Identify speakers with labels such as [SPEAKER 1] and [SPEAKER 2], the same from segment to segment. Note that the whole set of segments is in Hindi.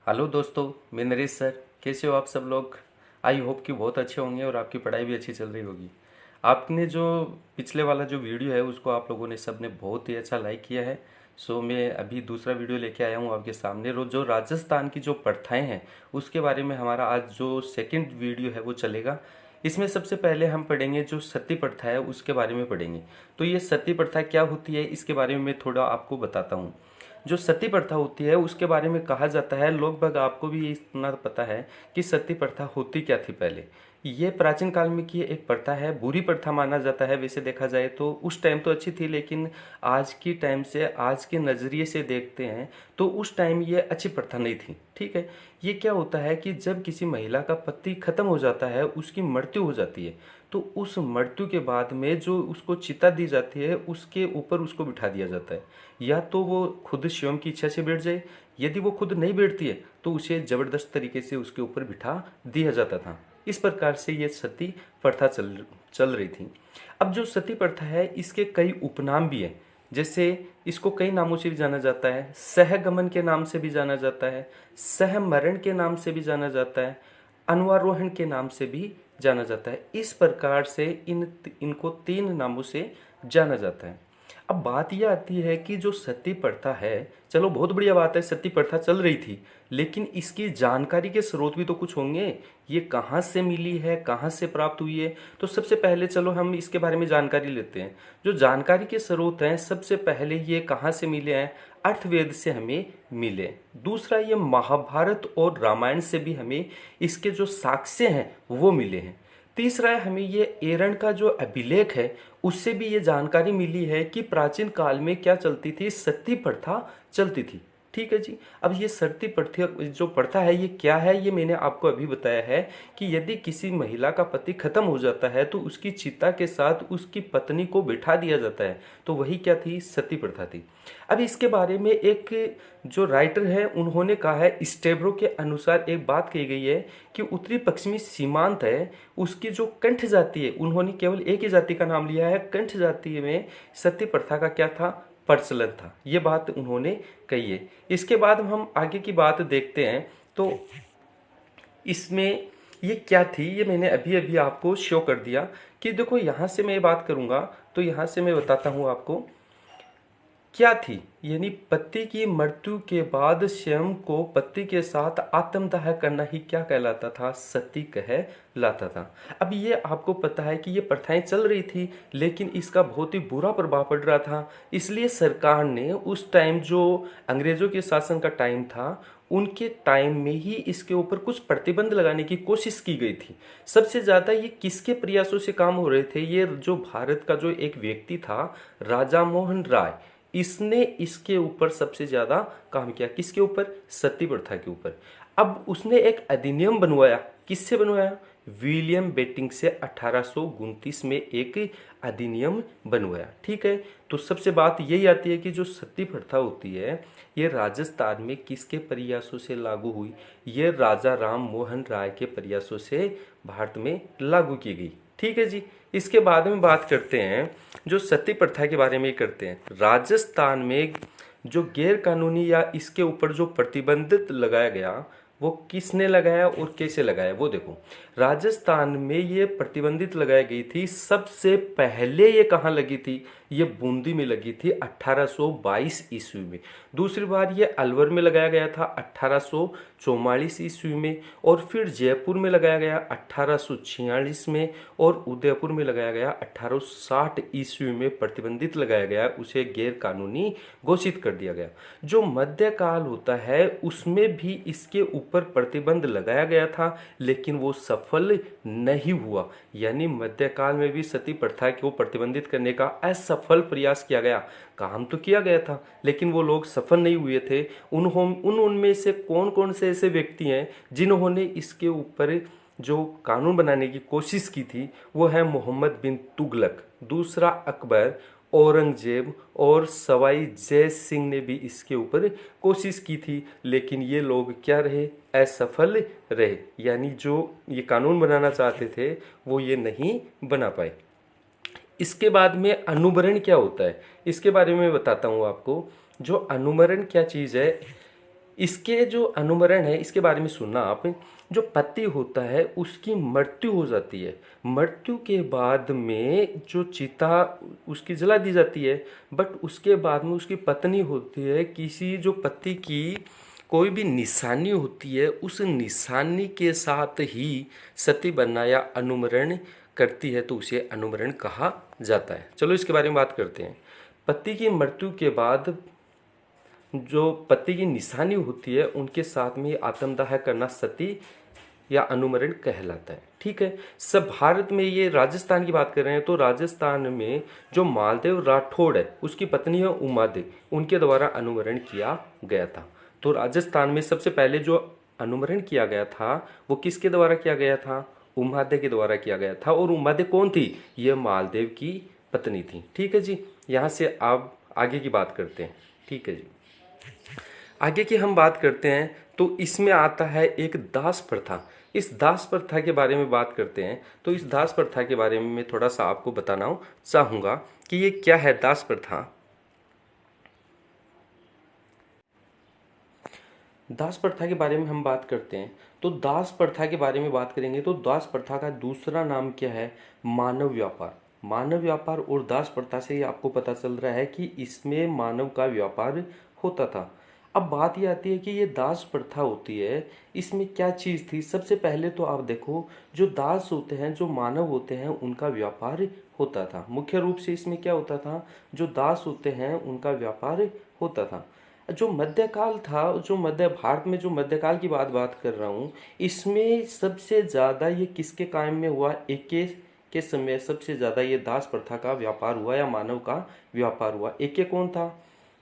[SPEAKER 1] हेलो दोस्तों, मैं नरेश सर। कैसे हो आप सब लोग? आई होप कि बहुत अच्छे होंगे और आपकी पढ़ाई भी अच्छी चल रही होगी। आपने जो पिछले वाला जो वीडियो है उसको आप लोगों ने सबने बहुत ही अच्छा लाइक किया है। सो मैं अभी दूसरा वीडियो लेके आया हूँ आपके सामने। जो राजस्थान की जो प्रथाएं हैं उसके बारे में हमारा आज जो सेकंड वीडियो है वो चलेगा। इसमें सबसे पहले हम पढ़ेंगे जो सती प्रथा है उसके बारे में पढ़ेंगे। तो ये सती प्रथा क्या होती है इसके बारे में मैं थोड़ा आपको बताता हूँ। जो सती प्रथा होती है उसके बारे में कहा जाता है, लगभग आपको भी इतना पता है कि सती प्रथा होती क्या थी पहले। ये प्राचीन काल में की एक प्रथा है, बुरी प्रथा माना जाता है। वैसे देखा जाए तो उस टाइम तो अच्छी थी, लेकिन आज की टाइम से आज के नज़रिए से देखते हैं तो उस टाइम ये अच्छी प्रथा नहीं थी। ठीक है। ये क्या होता है कि जब किसी महिला का पति खत्म हो जाता है, उसकी मृत्यु हो जाती है, तो उस मृत्यु के बाद में जो उसको चिता दी जाती है उसके ऊपर उसको बिठा दिया जाता है। या तो वो खुद स्वयं की इच्छा से बैठ जाए, यदि वो खुद नहीं बैठती है तो उसे जबरदस्त तरीके से उसके ऊपर बिठा दिया जाता था। इस प्रकार से ये सती प्रथा चल चल रही थी। अब जो सती प्रथा है इसके कई उपनाम भी हैं। जैसे इसको कई नामों से भी जाना जाता है। सहगमन के नाम से भी जाना जाता है, सहमरण के नाम से भी जाना जाता है, अन्वारोहण के नाम से भी जाना जाता है। इस प्रकार से इनको तीन नामों से जाना जाता है। अब बात यह आती है कि जो सती प्रथा है, चलो बहुत बढ़िया बात है, सती प्रथा चल रही थी, लेकिन इसकी जानकारी के स्रोत भी तो कुछ होंगे। ये कहाँ से मिली है, कहाँ से प्राप्त हुई है? तो सबसे पहले चलो हम इसके बारे में जानकारी लेते हैं। जो जानकारी के स्रोत हैं, सबसे पहले ये कहाँ से मिले हैं? अर्थवेद से हमें मिले। दूसरा, ये महाभारत और रामायण से भी हमें इसके जो साक्ष्य हैं वो मिले हैं। तीसरा है, हमें ये एरण का जो अभिलेख है उससे भी ये जानकारी मिली है कि प्राचीन काल में क्या चलती थी, सती प्रथा चलती थी। ठीक है जी। अब ये सती प्रथा जो प्रथा है ये क्या है, ये मैंने आपको अभी बताया है कि यदि किसी महिला का पति खत्म हो जाता है तो उसकी चिता के साथ उसकी पत्नी को बिठा दिया जाता है। तो वही क्या थी, सती प्रथा थी। अब इसके बारे में एक जो राइटर है उन्होंने कहा है, स्टेब्रो के अनुसार एक बात कही गई है कि उत्तरी पश्चिमी सीमांत है उसकी जो कंठ जाति है, उन्होंने केवल एक ही जाति का नाम लिया है। कंठ जाति में सती प्रथा का क्या था, प्रचलन था। ये बात उन्होंने कही है। इसके बाद हम आगे की बात देखते हैं। तो इसमें ये क्या थी, ये मैंने अभी अभी आपको शो कर दिया कि देखो, यहाँ से मैं बात करूँगा तो यहाँ से मैं बताता हूँ आपको क्या थी। यानी पति की मृत्यु के बाद स्वयं को पति के साथ आत्मदाह करना ही क्या कहलाता था, सती कहलाता था। अब ये आपको पता है कि ये प्रथाएं चल रही थी, लेकिन इसका बहुत ही बुरा प्रभाव पड़ रहा था। इसलिए सरकार ने उस टाइम जो अंग्रेजों के शासन का टाइम था, उनके टाइम में ही इसके ऊपर कुछ प्रतिबंध लगाने की कोशिश की गई थी। सबसे ज़्यादा ये किसके प्रयासों से काम हो रहे थे, ये जो भारत का जो एक व्यक्ति था, राजा मोहन राय, इसने इसके ऊपर सबसे ज्यादा काम किया। किसके ऊपर, सती प्रथा के ऊपर। अब उसने एक अधिनियम बनवाया। किससे बनवाया, विलियम बेटिंग से 1829 में एक अधिनियम बनवाया। ठीक है। तो सबसे बात यही आती है कि जो सती प्रथा होती है ये राजस्थान में किसके प्रयासों से लागू हुई, ये राजा राम मोहन राय के प्रयासों से भारत में लागू की गई। ठीक है जी। इसके बाद में बात करते हैं, जो सती प्रथा के बारे में करते हैं। राजस्थान में जो गैर कानूनी या इसके ऊपर जो प्रतिबंधित लगाया गया वो किसने लगाया और कैसे लगाया, वो देखो। राजस्थान में ये प्रतिबंधित लगाई गई थी। सबसे पहले ये कहाँ लगी थी, ये बूंदी में लगी थी 1822 ईस्वी में। दूसरी बार ये अलवर में लगाया गया था 1844 ईस्वी में, और फिर जयपुर में लगाया गया 1846 में, और उदयपुर में लगाया गया 1860 ईस्वी में। प्रतिबंधित लगाया गया, उसे गैर कानूनी घोषित कर दिया गया। जो मध्यकाल होता है उसमें भी इसके ऊपर प्रतिबंध लगाया गया था, लेकिन वो सफल नहीं हुआ। यानी मध्यकाल में भी सती प्रथा को प्रतिबंधित करने का असफल प्रयास किया गया। काम तो किया गया था, लेकिन वो लोग सफल नहीं हुए थे। उनमें से कौन कौन से ऐसे व्यक्ति हैं जिन्होंने इसके ऊपर जो कानून बनाने की कोशिश की थी, वो है मोहम्मद बिन तुगलक, दूसरा अकबर, औरंगजेब और सवाई जय सिंह ने भी इसके ऊपर कोशिश की थी, लेकिन ये लोग क्या रहे, असफल रहे। यानी जो ये कानून बनाना चाहते थे वो ये नहीं बना पाए। इसके बाद में अनुबरण क्या होता है, इसके बारे में बताता हूँ आपको। जो अनुबरण क्या चीज़ है, इसके जो अनुमरण है इसके बारे में सुनना आप। जो पति होता है उसकी मृत्यु हो जाती है, मृत्यु के बाद में जो चिता उसकी जला दी जाती है, बट उसके बाद में उसकी पत्नी होती है, किसी जो पति की कोई भी निशानी होती है उस निशानी के साथ ही सती बनना या अनुमरण करती है, तो उसे अनुमरण कहा जाता है। चलो इसके बारे में बात करते हैं। पति की मृत्यु के बाद जो पति की निशानी होती है उनके साथ में आत्मदाह करना सती या अनुमरण कहलाता है। ठीक है, सब भारत में, ये राजस्थान की बात कर रहे हैं तो राजस्थान में जो मालदेव राठौड़ है उसकी पत्नी है उमादे, उनके द्वारा अनुमरण किया गया था। तो राजस्थान में सबसे पहले जो अनुमरण किया गया था वो किसके द्वारा किया गया था? उमादे के द्वारा किया गया था। और उमादे कौन थी? ये मालदेव की पत्नी थी। ठीक है जी, यहाँ से आप आगे की बात करते हैं। ठीक है जी, आगे की हम बात करते हैं तो इसमें आता है एक दास प्रथा। इस दास प्रथा के बारे में बात करते हैं तो इस दास प्रथा के बारे में मैं थोड़ा सा आपको बताना चाहूँगा कि ये क्या है दास प्रथा। दास प्रथा के बारे में हम बात करते हैं तो दास प्रथा के बारे में बात करेंगे तो दास प्रथा का दूसरा नाम क्या है? मानव व्यापार। मानव व्यापार और दास प्रथा से ही आपको पता चल रहा है कि इसमें मानव का व्यापार होता था। अब बात ये आती है कि ये दास प्रथा होती है, इसमें क्या चीज़ थी? सबसे पहले तो आप देखो, जो दास होते हैं, जो मानव होते हैं, उनका व्यापार होता था। मुख्य रूप से इसमें क्या होता था? जो दास होते हैं उनका व्यापार होता था। जो मध्यकाल था, जो मध्य भारत में जो मध्यकाल की बात कर रहा हूँ, इसमें सबसे ज़्यादा ये किसके कायम में हुआ? एक के समय सबसे ज़्यादा ये दास प्रथा का व्यापार हुआ या मानव का व्यापार हुआ। एक कौन था?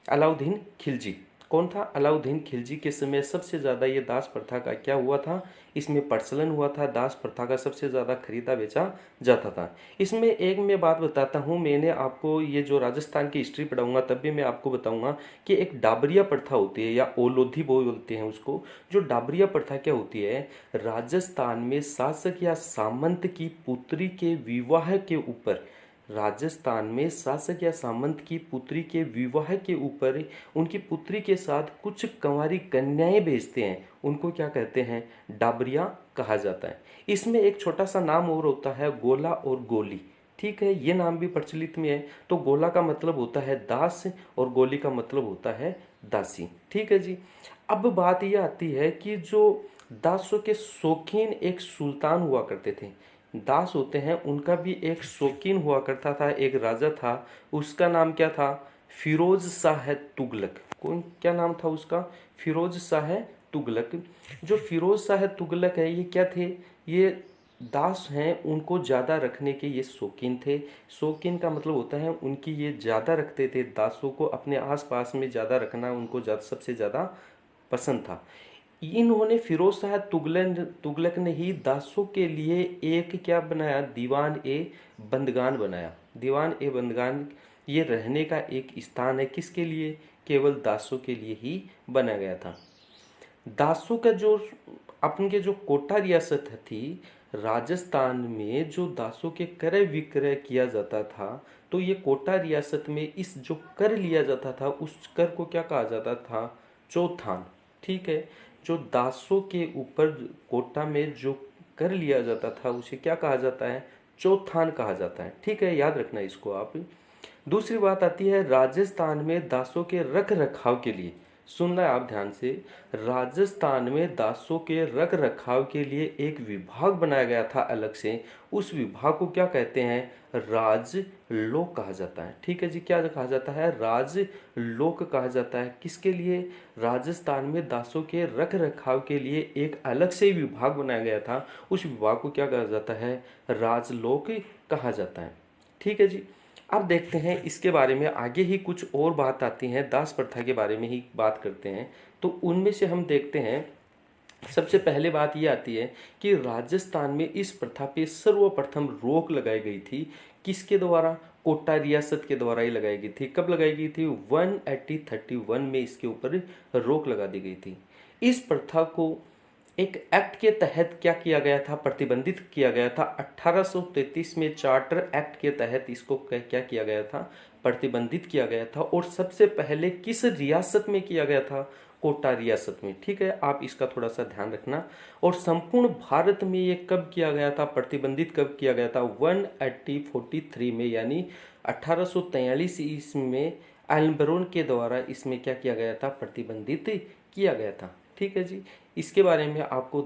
[SPEAKER 1] अलाउद्दीन खिलजी। कौन था? अलाउद्दीन खिलजी के समय सबसे ज़्यादा ये दास प्रथा का क्या हुआ था? इसमें प्रचलन हुआ था। दास प्रथा का सबसे ज़्यादा खरीदा बेचा जाता था। इसमें एक मैं बात बताता हूँ, मैंने आपको ये जो राजस्थान की हिस्ट्री पढ़ाऊंगा तब भी मैं आपको बताऊंगा कि एक डाबरिया प्रथा होती है या ओलोधी बोलते हैं उसको। जो डाबरिया प्रथा क्या होती है? राजस्थान में शासक या सामंत की पुत्री के विवाह के ऊपर, राजस्थान में शासक या सामंत की पुत्री के विवाह के ऊपर उनकी पुत्री के साथ कुछ कंवारी कन्याएं भेजते हैं, उनको क्या कहते हैं? डाबरिया कहा जाता है। इसमें एक छोटा सा नाम और होता है, गोला और गोली। ठीक है, ये नाम भी प्रचलित में है। तो गोला का मतलब होता है दास और गोली का मतलब होता है दासी। ठीक है जी, अब बात यह आती है कि जो दासों के शौकीन एक सुल्तान हुआ करते थे। दास होते हैं उनका भी एक शौकीन हुआ करता था, एक राजा था, उसका नाम क्या था? फिरोज शाह तुगलक। कौन, क्या नाम था उसका? फिरोज शाह तुगलक। जो फिरोज शाह तुगलक है, ये क्या थे? ये दास हैं, उनको ज़्यादा रखने के ये शौकीन थे। शौकीन का मतलब होता है उनकी, ये ज़्यादा रखते थे, दासों को अपने आसपास में ज़्यादा रखना उनको सबसे ज़्यादा पसंद था। इन्होंने फिरोज शाह तुगलक ने ही दासों के लिए एक क्या बनाया? दीवान ए बंदगान बनाया। दीवान ए बंदगान ये रहने का एक स्थान है, किसके लिए? केवल दासों के लिए ही बनाया गया था। दासों का जो अपन के जो कोटा रियासत थी राजस्थान में, जो दासों के क्रय विक्रय किया जाता था, तो ये कोटा रियासत में इस जो कर लिया जाता था उस कर को क्या कहा जाता था? चौथान। ठीक है, जो दासों के ऊपर कोटा में जो कर लिया जाता था उसे क्या कहा जाता है? चौथान कहा जाता है। ठीक है, याद रखना इसको आप। दूसरी बात आती है राजस्थान में दासों के रख रखाव के लिए। सुनना है आप ध्यान से, राजस्थान में दासों के रख रखाव के लिए एक विभाग बनाया गया था अलग से। उस विभाग को क्या कहते हैं? राजलोक कहा जाता है। ठीक है जी, क्या कहा जाता है? राजलोक कहा जाता है। किसके लिए? राजस्थान में दासों के रख रखाव के लिए एक अलग से विभाग बनाया गया था, उस विभाग को क्या कहा जाता है? राजलोक कहा जाता है। ठीक है जी, अब देखते हैं इसके बारे में आगे ही कुछ और बात आती है, दास प्रथा के बारे में ही बात करते हैं। तो उनमें से हम देखते हैं, सबसे पहले बात ये आती है कि राजस्थान में इस प्रथा पे सर्वप्रथम रोक लगाई गई थी। किसके द्वारा? कोटा रियासत के द्वारा ही लगाई गई थी। कब लगाई गई थी? 1831 में इसके ऊपर रोक लगा दी गई थी। इस प्रथा को एक एक्ट के तहत क्या किया गया था? प्रतिबंधित किया गया था। 1833 में चार्टर एक्ट के तहत इसको क्या किया गया था? प्रतिबंधित किया गया था। और सबसे पहले किस रियासत में किया गया था? कोटा रियासत में। ठीक है, आप इसका थोड़ा सा ध्यान रखना। और संपूर्ण भारत में ये कब किया गया था, प्रतिबंधित कब किया गया था, 1843 में, यानी 1843 ईस्वी में एल्बरोन के द्वारा इसमें क्या किया गया था, प्रतिबंधित किया गया था। ठीक है जी, इसके बारे में आपको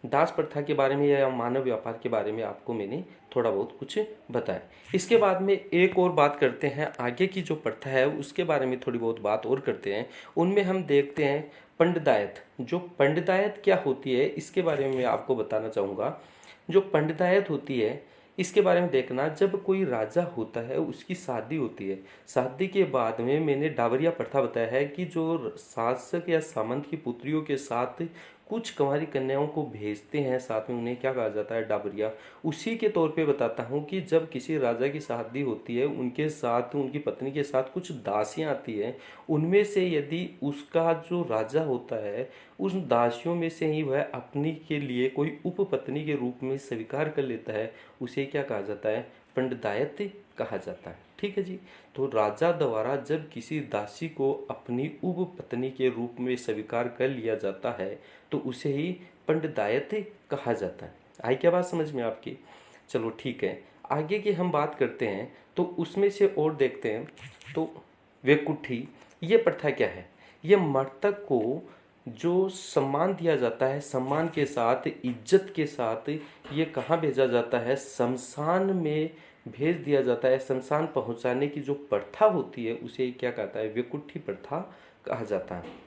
[SPEAKER 1] दास प्रथा के बारे में या मानव व्यापार के बारे में आपको मैंने थोड़ा बहुत कुछ बताया। इसके बाद में एक और बात करते हैं, आगे की जो प्रथा है उसके बारे में थोड़ी बहुत बात और करते हैं। उनमें हम देखते हैं पंडितायत। जो पंडितायत क्या होती है इसके बारे में मैं आपको बताना चाहूँगा। जो पंडितायत होती है इसके बारे में देखना, जब कोई राजा होता है उसकी शादी होती है, शादी के बाद में मैंने डावरिया प्रथा बताया है कि जो शासक या सामंत की पुत्रियों के साथ कुछ कुंवारी कन्याओं को भेजते हैं साथ में, उन्हें क्या कहा जाता है, डाबरिया। उसी के तौर पे बताता हूँ कि जब किसी राजा की शादी होती है उनके साथ, उनकी पत्नी के साथ कुछ दासियाँ आती हैं, उनमें से यदि उसका जो राजा होता है उस दासियों में से ही वह अपनी के लिए कोई उपपत्नी के रूप में स्वीकार कर लेता है, उसे क्या कहा जाता है, पंडितायत कहा जाता है। ठीक है जी, तो राजा द्वारा जब किसी दासी को अपनी उपपत्नी के रूप में स्वीकार कर लिया जाता है तो उसे ही पंडितायत कहा जाता है। आई क्या बात समझ में आपकी? चलो ठीक है, आगे की हम बात करते हैं तो उसमें से और देखते हैं। तो वेकुठी, ये प्रथा क्या है, ये मृतक को जो सम्मान दिया जाता है, सम्मान के साथ, इज्जत के साथ, ये कहाँ भेजा जाता है, शमशान में भेज दिया जाता है। शमशान पहुंचाने की जो प्रथा होती है उसे क्या कहता है, वेकुठी प्रथा कहा जाता है।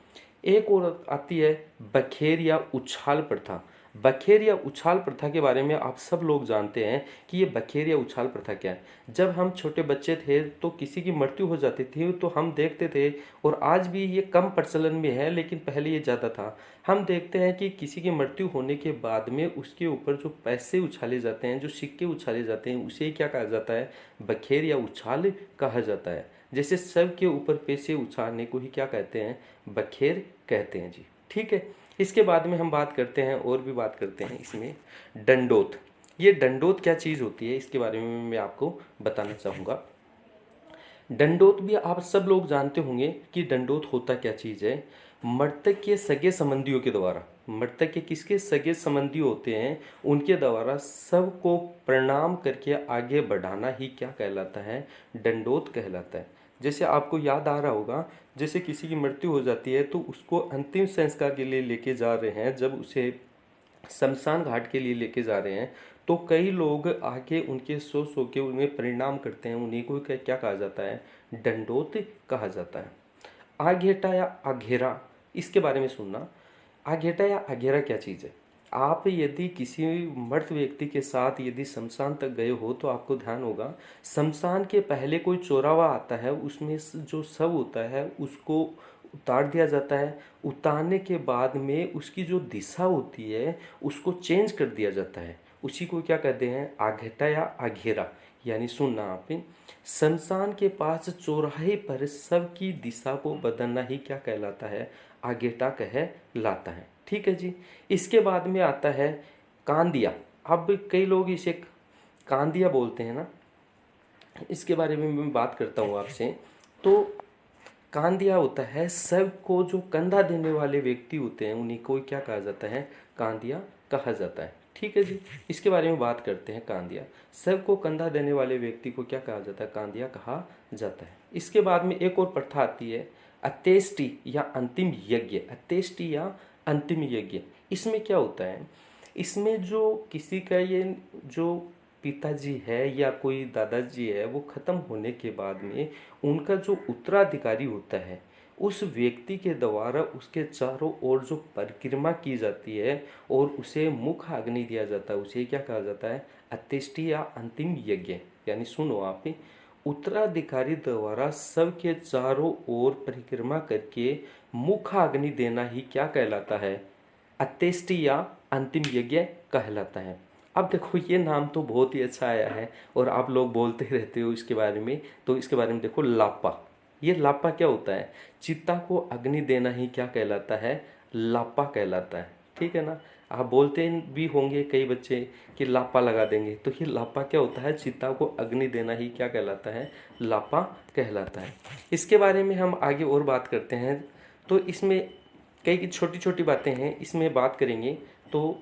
[SPEAKER 1] एक और आती है बखेर या उछाल प्रथा। बखेर या उछाल प्रथा के बारे में आप सब लोग जानते हैं कि ये बखेर या उछाल प्रथा क्या है। जब हम छोटे बच्चे थे तो किसी की मृत्यु हो जाती थी तो हम देखते थे, और आज भी ये कम प्रचलन में है लेकिन पहले ये ज़्यादा था। हम देखते हैं कि किसी की मृत्यु होने के बाद में उसके ऊपर जो पैसे उछाले जाते हैं, जो सिक्के उछाले जाते हैं, उसे क्या कहा जाता है, बखेर या उछाल कहा जाता है। जैसे सब के ऊपर पैसे उछालने को ही क्या कहते हैं, बखेर कहते हैं जी। ठीक है, इसके बाद में हम बात करते हैं, और भी बात करते हैं इसमें, डंडोत। ये डंडोत क्या चीज़ होती है इसके बारे में मैं आपको बताना चाहूँगा। डंडोत भी आप सब लोग जानते होंगे कि डंडोत होता क्या चीज़ है। मृतक के सगे संबंधियों के द्वारा, मृतक के किसके सगे संबंधी होते हैं उनके द्वारा सबको प्रणाम करके आगे बढ़ाना ही क्या कहलाता है, डंडोत कहलाता है। जैसे आपको याद आ रहा होगा, जैसे किसी की मृत्यु हो जाती है तो उसको अंतिम संस्कार के लिए लेके जा रहे हैं, जब उसे शमशान घाट के लिए लेके जा रहे हैं तो कई लोग आके उनके सो के उन्हें प्रणाम करते हैं, उन्हीं को क्या कहा जाता है, डंडोत कहा जाता है। आघेटा या आघेरा, इसके बारे में सुनना। आघेटा या आघेरा क्या चीज़ है, आप यदि किसी मृत व्यक्ति के साथ यदि शमशान तक गए हो तो आपको ध्यान होगा, शमशान के पहले कोई चौराहा आता है, उसमें जो शव होता है उसको उतार दिया जाता है। उतारने के बाद में उसकी जो दिशा होती है उसको चेंज कर दिया जाता है, उसी को क्या कहते हैं, आघेटा या आघेरा। यानी सुनना आप, शमशान के पास चौराहे पर शव की दिशा को बदलना ही क्या कहलाता है, आघेटा कहलाता है। ठीक है जी, इसके बाद में आता है कांदिया। अब कई लोग इसे कांदिया बोलते हैं ना, इसके बारे में मैं बात करता हूँ आपसे। तो कांदिया होता है शव को जो कंधा देने वाले व्यक्ति होते हैं उन्हीं को क्या कहा जाता है, कांदिया कहा जाता है। ठीक है जी, इसके बारे में बात करते हैं। कांदिया, शव को कंधा देने वाले व्यक्ति को क्या कहा जाता है, कांदिया कहा जाता है। इसके बाद में एक और प्रथा आती है अंत्येष्टि या अंतिम यज्ञ। अंत्येष्टि या अंतिम यज्ञ, इसमें क्या होता है, इसमें जो किसी का ये जो पिताजी है या कोई दादाजी है वो ख़त्म होने के बाद में उनका जो उत्तराधिकारी होता है उस व्यक्ति के द्वारा उसके चारों ओर जो परिक्रमा की जाती है और उसे मुख अग्नि दिया जाता है, उसे क्या कहा जाता है, अंत्येष्टि या अंतिम यज्ञ। यानी सुनो आप, उत्तराधिकारी द्वारा सबके चारों ओर परिक्रमा करके मुख अग्नि देना ही क्या कहलाता है, अंत्येष्टि या अंतिम यज्ञ कहलाता है। अब देखो ये नाम तो बहुत ही अच्छा आया है और आप लोग बोलते रहते हो इसके बारे में, तो इसके बारे में देखो लापा। ये लापा क्या होता है, चिता को अग्नि देना ही क्या कहलाता है, लापा कहलाता है। ठीक है ना, आप बोलते भी होंगे कई बच्चे कि लापा लगा देंगे, तो ये लापा क्या होता है, चिता को अग्नि देना ही क्या कहलाता है, लापा कहलाता है। इसके बारे में हम आगे और बात करते हैं। तो इसमें कई छोटी छोटी बातें हैं, इसमें बात करेंगे। तो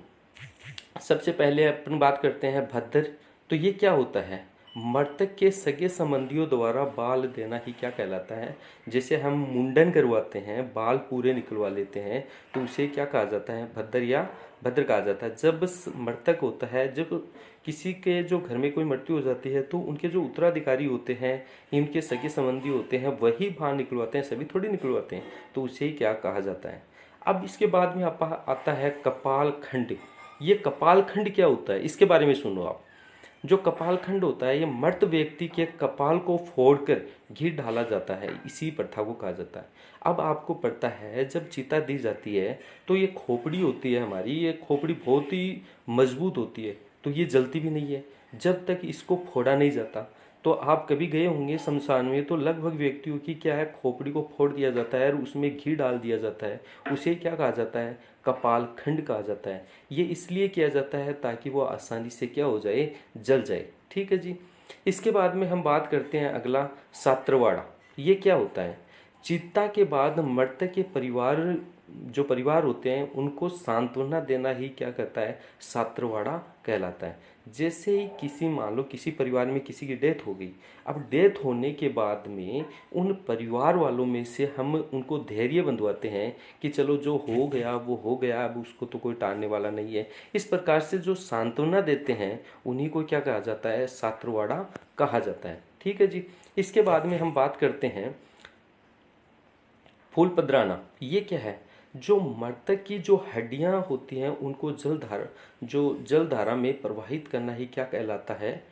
[SPEAKER 1] सबसे पहले अपन बात करते हैं भद्दर। तो ये क्या होता है? मृतक के सगे संबंधियों द्वारा बाल देना ही क्या कहलाता है? जैसे हम मुंडन करवाते हैं, बाल पूरे निकलवा लेते हैं, तो उसे क्या कहा जाता है? भद्दर या भद्र कहा जाता है। जब मृतक होता है, जब किसी के जो घर में कोई मृत्यु हो जाती है, तो उनके जो उत्तराधिकारी होते हैं, इनके सगे संबंधी होते हैं, वही बाल निकलवाते हैं, सभी थोड़ी निकलवाते हैं। तो उसे क्या कहा जाता है? अब इसके बाद में आता है कपाल खंड। ये कपाल खंड क्या होता है, इसके बारे में सुनो आप। जो कपाल खंड होता है, ये मृत व्यक्ति के कपाल को फोड़कर घी डाला जाता है, इसी प्रथा को कहा जाता है। अब आपको पता है, जब चिता दी जाती है तो ये खोपड़ी होती है हमारी, ये खोपड़ी बहुत ही मजबूत होती है, तो ये जलती भी नहीं है जब तक इसको फोड़ा नहीं जाता। तो आप कभी गए होंगे शमशान में, तो लगभग व्यक्तियों की क्या है, खोपड़ी को फोड़ दिया जाता है और उसमें घी डाल दिया जाता है। उसे क्या कहा जाता है? कपाल खंड कहा जाता है। ये इसलिए किया जाता है ताकि वो आसानी से क्या हो जाए, जल जाए। ठीक है जी। इसके बाद में हम बात करते हैं अगला, सात्रवाड़ा। ये क्या होता है? चिता के बाद मृतक के जो परिवार होते हैं, उनको सांत्वना देना ही क्या कहता है? सात्रवाड़ा कहलाता है। जैसे ही किसी, मान लो किसी परिवार में किसी की डेथ हो गई, अब डेथ होने के बाद में उन परिवार वालों में से हम उनको धैर्य बंधवाते हैं कि चलो जो हो गया वो हो गया, अब उसको तो कोई टालने वाला नहीं है। इस प्रकार से जो सांत्वना देते हैं, उन्हीं को क्या कहा जाता है? सात्रवाड़ा कहा जाता है। ठीक है जी। इसके बाद में हम बात करते हैं फूल पधराना। ये क्या है? जो मृतक की जो हड्डियां होती हैं, उनको जलधारा में प्रवाहित करना ही क्या कहलाता है?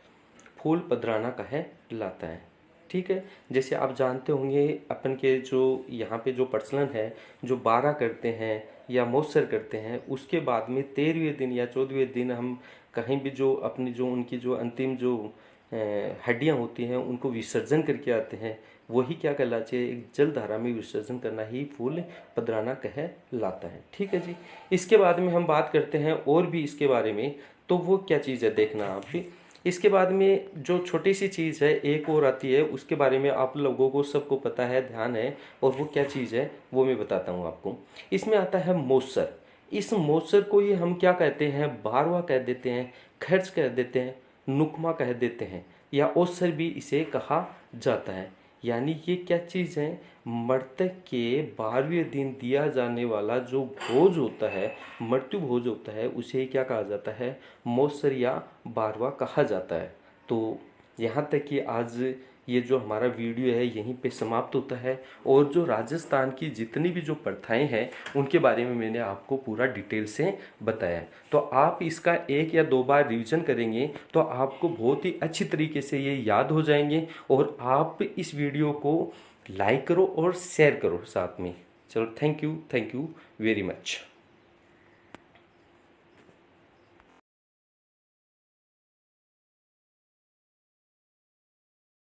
[SPEAKER 1] फूल पधराना कहलाता है। ठीक है। जैसे आप जानते होंगे, अपन के जो यहाँ पे जो प्रचलन है, जो 12 करते हैं या मौसर करते हैं, उसके बाद में 13वें दिन या 14वें दिन हम कहीं भी जो अपनी जो उनकी जो अंतिम जो हड्डियां होती हैं, उनको विसर्जन करके आते हैं। वही क्या कहलाते हैं? एक जलधारा में विसर्जन करना ही फूल पधराना कहलाता है। ठीक है जी। इसके बाद में हम बात करते हैं और भी इसके बारे में। तो वो क्या चीज़ है, देखना आप भी। इसके बाद में जो छोटी सी चीज़ है एक और आती है, उसके बारे में आप लोगों को सबको पता है, ध्यान है, और वो क्या चीज़ है वो मैं बताता हूँ आपको। इसमें आता है मौसर। इस मौसर को ही हम क्या कहते हैं? बारवा कह देते हैं, खर्च कह देते हैं, नुकमा कह देते हैं, या ओसर भी इसे कहा जाता है। यानी ये क्या चीज़ है? मृतक के 12वें दिन दिया जाने वाला जो भोज होता है, मृत्यु भोज होता है, उसे क्या कहा जाता है? मौसर या बारवा कहा जाता है। तो यहाँ तक कि आज ये जो हमारा वीडियो है यहीं पे समाप्त होता है। और जो राजस्थान की जितनी भी जो प्रथाएं हैं, उनके बारे में मैंने आपको पूरा डिटेल से बताया है। तो आप इसका 1 या 2 बार रिवीजन करेंगे तो आपको बहुत ही अच्छी तरीके से ये याद हो जाएंगे। और आप इस वीडियो को लाइक करो और शेयर करो साथ में। चलो, थैंक यू वेरी मच।